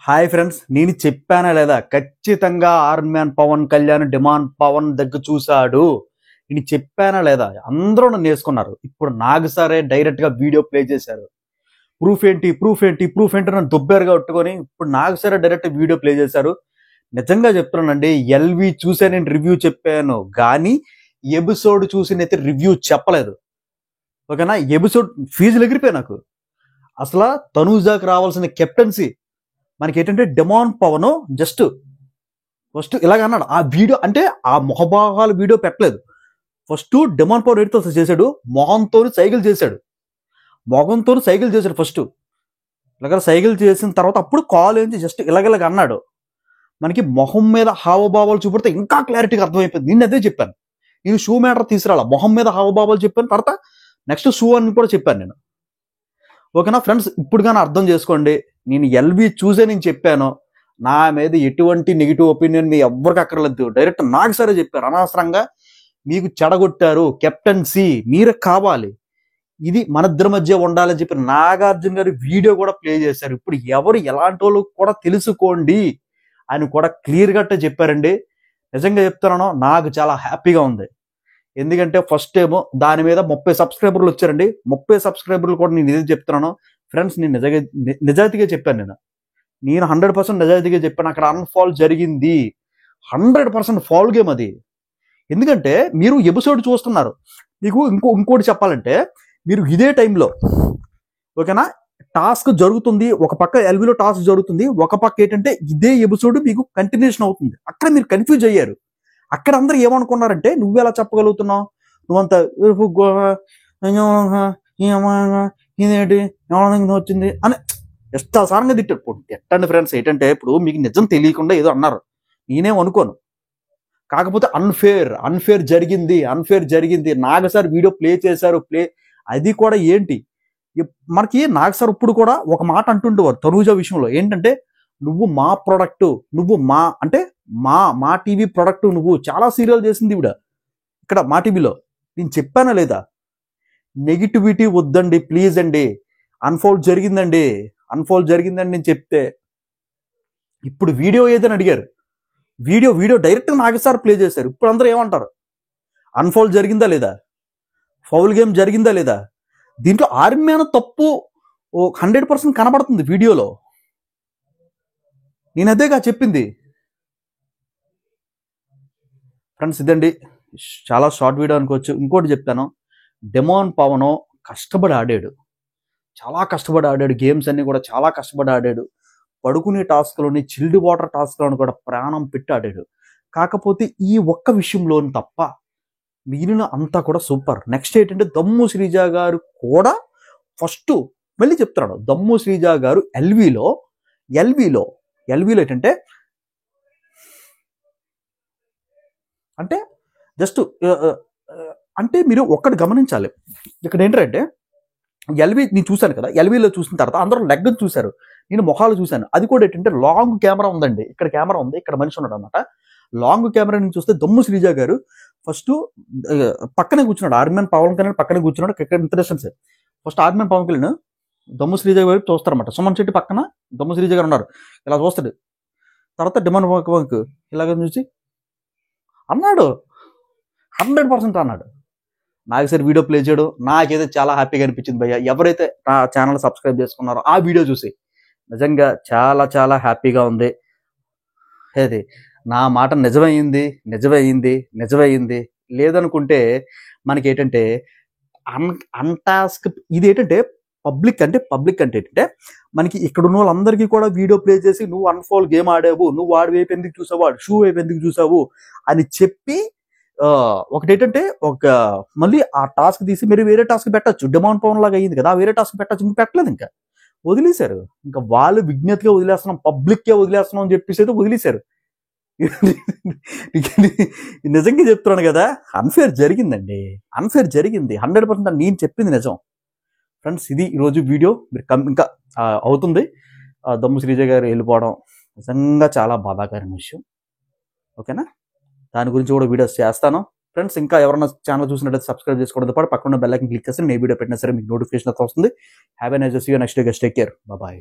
Hi friends, నేను చెప్పానా లేదా? ఖచ్చితంగా army man Pawan Kalyan demand Pawan దగ్గర చూశాడు. నేను చెప్పానా లేదా? అందరూ నన్ను వేసుకున్నారు. ఇప్పుడు నాకు సరే డైరెక్ట్ గా వీడియో ప్లే చేశారు. ప్రూఫ్ ఏంటి ప్రూఫ్ ఏంటి ప్రూఫ్ ఏంటి నన్ను దుబ్బేరుగా కొట్టుకొని ఇప్పుడు నాకు సరే డైరెక్ట్ వీడియో ప్లే చేశారు. నిజంగా చెప్తున్నానండి, ఎల్వి చూసే నేను రివ్యూ చెప్పాను కానీ ఎపిసోడ్ చూసి నేనైతే రివ్యూ చెప్పలేదు. ఓకేనా? ఎపిసోడ్ ఫీజులు ఎగిరిపోయాయి నాకు. అసలు తనూజాకి రావాల్సిన కెప్టెన్సీ మనకి ఏంటంటే డిమాండ్ పవన్ జస్ట్ ఫస్ట్ ఇలాగ అన్నాడు. ఆ వీడియో అంటే ఆ మొహభాగాల వీడియో పెట్టలేదు. ఫస్ట్ డిమాండ్ పవన్ ఎడితో చేశాడు, మొహంతో సైకిల్ చేశాడు. మొహంతో సైకిల్ చేశాడు ఫస్ట్. ఇలాగ సైకిల్ చేసిన తర్వాత అప్పుడు కాల్ ఏంటి జస్ట్ ఇలాగ అన్నాడు. మనకి మొహం మీద హావభావాలు చూపితే ఇంకా క్లారిటీగా అర్థమైపోయింది. నేను అదే చెప్పాను. నేను షూ మ్యాటర్ తీసుకురాలా, మొహం మీద హావభావాలు చెప్పాను. తర్వాత నెక్స్ట్ షూ అని కూడా చెప్పాను నేను. ఓకేనా ఫ్రెండ్స్? ఇప్పుడు కానీ అర్థం చేసుకోండి, నేను ఎల్బీ చూసే నేను చెప్పాను. నా మీద ఎటువంటి నెగిటివ్ ఒపీనియన్ మీ ఎవ్వరికి అక్కర్లేదు. డైరెక్ట్ నాకు సరే చెప్పారు. అనవసరంగా మీకు చెడగొట్టారు. కెప్టెన్సీ మీరే కావాలి, ఇది మన ఇద్దరి మధ్య ఉండాలని చెప్పి నాగార్జున గారి వీడియో కూడా ప్లే చేశారు. ఇప్పుడు ఎవరు ఎలాంటి వాళ్ళు కూడా తెలుసుకోండి అని కూడా క్లియర్ గా చెప్పారండి. నిజంగా చెప్తున్నాను, నాకు చాలా హ్యాపీగా ఉంది. ఎందుకంటే ఫస్ట్ ఏమో దాని మీద 30 సబ్స్క్రైబర్లు వచ్చారండి. 30 సబ్స్క్రైబర్లు కూడా నేను ఇదే చెప్తున్నాను ఫ్రెండ్స్. నేను నిజాయితీగా చెప్పాను. నేను 100% నిజాయితీగా చెప్పాను. అక్కడ అన్ఫాల్ జరిగింది, 100% ఫాల్ గేమ్ అది. ఎందుకంటే మీరు ఎపిసోడ్ చూస్తున్నారు. మీకు ఇంకోటి చెప్పాలంటే, మీరు ఇదే టైంలో ఓకేనా టాస్క్ జరుగుతుంది, ఒక పక్క ఎల్బీలో టాస్క్ జరుగుతుంది, ఒక పక్క ఏంటంటే ఇదే ఎపిసోడ్ మీకు కంటిన్యూషన్ అవుతుంది. అక్కడ మీరు కన్ఫ్యూజ్ అయ్యారు. అక్కడ అందరూ ఏమనుకున్నారంటే, నువ్వు ఎలా చెప్పగలుగుతున్నావు, నువ్వంత ఇదేంటి వచ్చింది అని ఇష్టాసారంగా తిట్టారు. తిట్టండి ఫ్రెండ్స్. ఏంటంటే ఇప్పుడు మీకు నిజం తెలియకుండా ఏదో అన్నారు, నేనేం అనుకోను. కాకపోతే అన్ఫేర్ జరిగింది. నాగ సార్ వీడియో ప్లే చేశారు. అది కూడా ఏంటి, మనకి నాగ సార్ ఇప్పుడు కూడా ఒక మాట అంటుండేవారు తనూజ విషయంలో. ఏంటంటే, నువ్వు మా ప్రొడక్ట్, నువ్వు మా అంటే మా టీవీ ప్రొడక్ట్, నువ్వు చాలా సీరియల్ చేసింది ఇవిడ ఇక్కడ మా టీవీలో. నేను చెప్పానా లేదా? నెగిటివిటీ వద్దండి ప్లీజ్ అండి. అన్ఫోల్డ్ జరిగిందండి నేను చెప్తే ఇప్పుడు వీడియో ఏదని అడిగారు. వీడియో డైరెక్ట్ నాగసారి ప్లే చేశారు. ఇప్పుడు అందరూ ఏమంటారు, అన్ఫోల్డ్ జరిగిందా లేదా, ఫౌల్ గేమ్ జరిగిందా లేదా? దీంట్లో ఆర్మీ మ్యాన్ తప్పు 100% కనబడుతుంది వీడియోలో. నేను అదేగా చెప్పింది ఫ్రెండ్స్. ఇదండి, చాలా షార్ట్ వీడియో అనుకోవచ్చు. ఇంకోటి చెప్తాను, డిమాండ్ పవన్ కష్టపడి ఆడాడు, చాలా కష్టపడి ఆడాడు. గేమ్స్ అన్ని కూడా చాలా కష్టపడి ఆడాడు. పడుకునే టాస్క్లోని, చిల్డ్ వాటర్ టాస్క్లోని కూడా ప్రాణం పెట్టి ఆడాడు. కాకపోతే ఈ ఒక్క విషయంలోని తప్ప మిగిలిన అంతా కూడా సూపర్. నెక్స్ట్ ఏంటంటే, దమ్ము శ్రీజ గారు కూడా ఫస్ట్ మళ్ళీ చెప్తున్నాడు, దమ్ము శ్రీజ గారు ఎల్వీలో ఏంటంటే అంటే జస్ట్ అంటే మీరు ఒక్కటి గమనించాలి. ఇక్కడ ఏంటంటే, ఎల్వీ నేను చూశాను కదా, ఎల్వీలో చూసిన తర్వాత అందరూ లెగ్ చూశారు, నేను మొహాలు చూశాను. అది కూడా ఏంటంటే లాంగ్ కెమెరా ఉందండి. ఇక్కడ కెమెరా ఉంది, ఇక్కడ మనిషి ఉన్నాడు అనమాట. లాంగ్ కెమెరా నుంచి చూస్తే దమ్ము శ్రీజ గారు ఫస్ట్ పక్కనే కూర్చున్నాడు. ఆర్మీన్ పవన్ కళ్యాణ్ పక్కనే కూర్చున్నాడు. ఇక్కడ ఇంటరెస్టెన్స్ ఫస్ట్ ఆర్మీన్ పవన్ కళ్యాణ్ దమ్ము శ్రీజ గారు చూస్తారన్నమాట. సుమన్ శెట్టి పక్కన దమ్ము శ్రీజ గారు ఉన్నారు, ఇలా చూస్తాడు. తర్వాత డిమాండ్ పవన్ ఇలాగ చూసి అన్నాడు, 100% అన్నాడు. నాకు సరే వీడియో ప్లే చేయడం నాకైతే చాలా హ్యాపీగా అనిపించింది భయ్య. ఎవరైతే నా ఛానల్ సబ్స్క్రైబ్ చేసుకున్నారో ఆ వీడియో చూసి నిజంగా చాలా చాలా హ్యాపీగా ఉంది. ఏది నా మాట నిజమైంది లేదనుకుంటే మనకి ఏంటంటే అన్టాస్క్. ఇది ఏంటంటే పబ్లిక్ అంటే ఏంటంటే, మనకి ఇక్కడ ఉన్న వాళ్ళందరికీ కూడా వీడియో ప్లే చేసి నువ్వు అన్ఫాల్ గేమ్ ఆడావు, నువ్వు వాడి వైపు ఎందుకు చూసావు, వాడు షూ వైపు ఎందుకు చూసావు అని చెప్పి ఒకటేంటంటే మళ్ళీ ఆ టాస్క్ తీసి మీరు వేరే టాస్క్ పెట్టచ్చు. డిమాండ్ పవన్ లాగా అయ్యింది కదా, వేరే టాస్క్ పెట్టచ్చు. ఇంకా పెట్టలేదు, ఇంకా వదిలేశారు. ఇంకా వాళ్ళు విజ్ఞతగా వదిలేస్తున్నాం, పబ్లిక్కే వదిలేస్తున్నాం అని చెప్పేసి అయితే వదిలేశారు. నిజంగా చెప్తున్నాను కదా, అన్ఫేర్ జరిగిందండి. 100% నేను చెప్పింది నిజం ఫ్రెండ్స్. ఇది ఈరోజు వీడియో. మీరు ఇంకా అవుతుంది. దమ్ము శ్రీజ గారు వెళ్ళిపోవడం నిజంగా చాలా బాధాకరమైన విషయం. ఓకేనా? దాని గురించి కూడా వీడియోస్ చేస్తాను ఫ్రెండ్స్. ఇంకా ఎవరైనా ఛానల్ చూసినట్లయితే సబ్స్క్రైబ్ చేసుకోవడంతో పాటు పక్కన బెల్ ఐకాన్ క్లిక్ చేస్తే నేను వీడియో పెట్టినా సరే మీకు నోటిఫికేషన్ వస్తుంది. Have a nice day. See you next day. Take care. Bye.